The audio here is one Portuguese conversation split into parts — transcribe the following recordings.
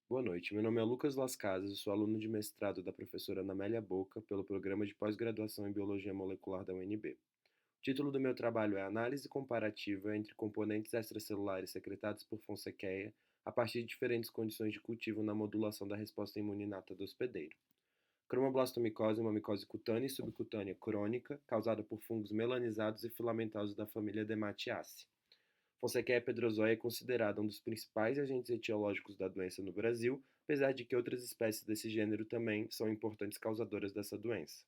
Boa noite, meu nome é Lucas Las Casas, eu sou aluno de mestrado da professora Ana Amélia Boca pelo Programa de Pós-Graduação em Biologia Molecular da UNB. O título do meu trabalho é Análise Comparativa entre componentes extracelulares secretados por Fonsequeia a partir de diferentes condições de cultivo na modulação da resposta imune inata do hospedeiro. Cromoblastomicose é uma micose cutânea e subcutânea crônica causada por fungos melanizados e filamentosos da família Dematiaceae. Fonsequia pedrozoa é considerada um dos principais agentes etiológicos da doença no Brasil, apesar de que outras espécies desse gênero também são importantes causadoras dessa doença.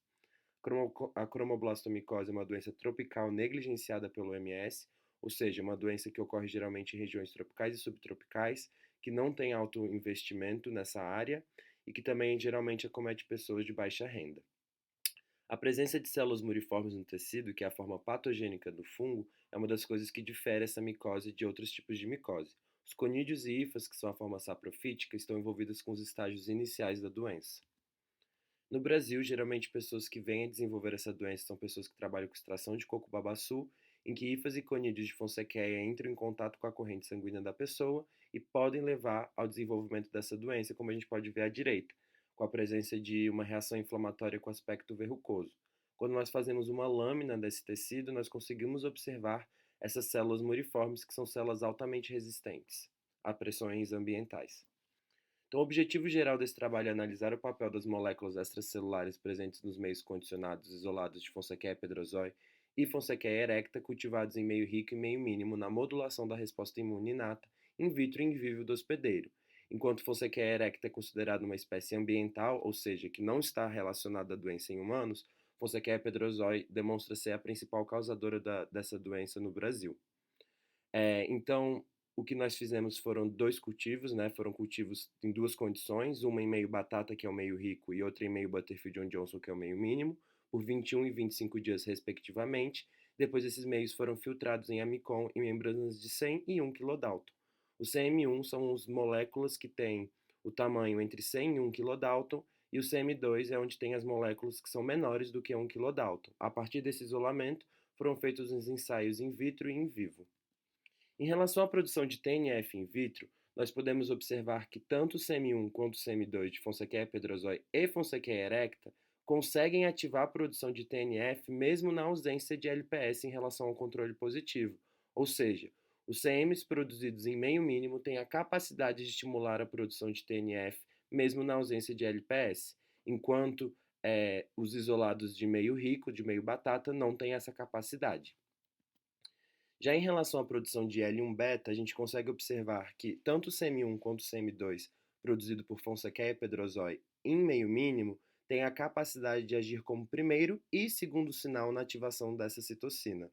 A cromoblastomicose é uma doença tropical negligenciada pelo OMS, ou seja, uma doença que ocorre geralmente em regiões tropicais e subtropicais, que não tem alto investimento nessa área e que também geralmente acomete pessoas de baixa renda. A presença de células muriformes no tecido, que é a forma patogênica do fungo, é uma das coisas que difere essa micose de outros tipos de micose. Os conídeos e hifas, que são a forma saprofítica, estão envolvidas com os estágios iniciais da doença. No Brasil, geralmente pessoas que vêm a desenvolver essa doença são pessoas que trabalham com extração de coco babaçu, em que hifas e conídeos de Fonsequeia entram em contato com a corrente sanguínea da pessoa e podem levar ao desenvolvimento dessa doença, como a gente pode ver à direita, com a presença de uma reação inflamatória com aspecto verrucoso. Quando nós fazemos uma lâmina desse tecido, nós conseguimos observar essas células muriformes, que são células altamente resistentes a pressões ambientais. Então, o objetivo geral desse trabalho é analisar o papel das moléculas extracelulares presentes nos meios condicionados isolados de Fonsequia pedrozoi e Fonsequia erecta cultivados em meio rico e meio mínimo na modulação da resposta imune inata in vitro e in vivo do hospedeiro. Enquanto Fonsequia erecta é considerada uma espécie ambiental, ou seja, que não está relacionada à doença em humanos, Fonsequia pedrozoi demonstra ser a principal causadora dessa doença no Brasil. Então, o que nós fizemos foram dois cultivos, né? Foram cultivos em duas condições, uma em meio batata, que é o meio rico, e outra em meio Butterfield John Johnson, que é o meio mínimo, por 21 e 25 dias, respectivamente. Depois, esses meios foram filtrados em amicon em membranas de 100 e 1 kDalton. O CM1 são as moléculas que têm o tamanho entre 100 e 1 kDalton, e o CM2 é onde tem as moléculas que são menores do que 1 kDalton. A partir desse isolamento, foram feitos os ensaios in vitro e in vivo. Em relação à produção de TNF in vitro, nós podemos observar que tanto o CM1 quanto o CM2 de Fonsequia pedrozoi e Fonsequia erecta conseguem ativar a produção de TNF mesmo na ausência de LPS em relação ao controle positivo, ou seja, os CMs produzidos em meio mínimo têm a capacidade de estimular a produção de TNF mesmo na ausência de LPS, enquanto os isolados de meio rico, de meio batata, não têm essa capacidade. Já em relação à produção de L1-beta, a gente consegue observar que tanto o CM1 quanto o CM2, produzido por Fonsequia pedrozoi em meio mínimo, tem a capacidade de agir como primeiro e segundo sinal na ativação dessa citocina.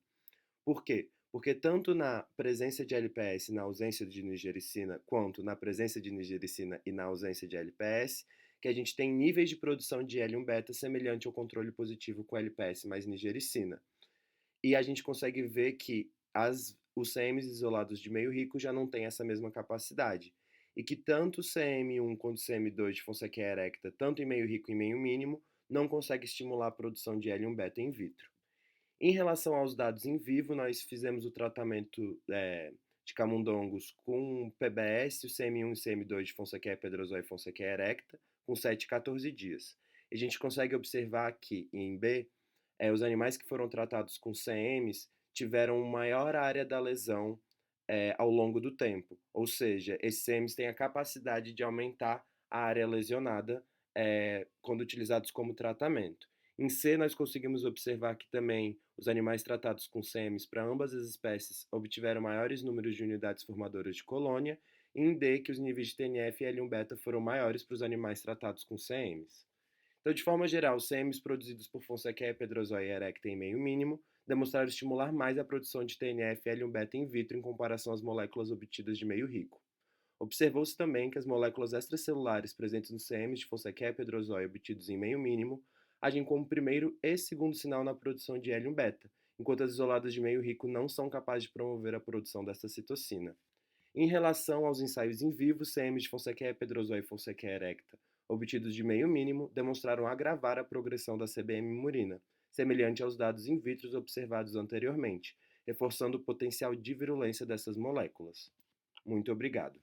Por quê? Porque tanto na presença de LPS e na ausência de nigericina, quanto na presença de nigericina e na ausência de LPS, que a gente tem níveis de produção de L1-beta semelhante ao controle positivo com LPS mais nigericina. E a gente consegue ver que os CMs isolados de meio rico já não têm essa mesma capacidade. E que tanto o CM1 quanto o CM2 de Fonsequia erecta, tanto em meio rico e em meio mínimo, não consegue estimular a produção de L1-beta in vitro. Em relação aos dados em vivo, nós fizemos o tratamento de camundongos com PBS, o CM1 e o CM2 de Fonsequia pedrozoa e Fonsequia erecta, com 7 e 14 dias. E a gente consegue observar que, em B, os animais que foram tratados com CMs tiveram maior área da lesão ao longo do tempo. Ou seja, esses CMs têm a capacidade de aumentar a área lesionada quando utilizados como tratamento. Em C, nós conseguimos observar que também os animais tratados com CMs para ambas as espécies obtiveram maiores números de unidades formadoras de colônia, e em D, que os níveis de TNF e L1-beta foram maiores para os animais tratados com CMs. Então, de forma geral, os CMs produzidos por Fonsequia pedrozoa erecta em meio mínimo demonstraram estimular mais a produção de TNF e L1-beta in vitro em comparação às moléculas obtidas de meio rico. Observou-se também que as moléculas extracelulares presentes nos CMs de Fonsequia pedrozoa obtidos em meio mínimo agem como primeiro e segundo sinal na produção de L1-beta, enquanto as isoladas de meio rico não são capazes de promover a produção desta citocina. Em relação aos ensaios in vivo, CMs de Fonsequia pedrozoa e Fonsequia erecta, obtidos de meio mínimo, demonstraram agravar a progressão da CBM murina, semelhante aos dados in vitro observados anteriormente, reforçando o potencial de virulência dessas moléculas. Muito obrigado.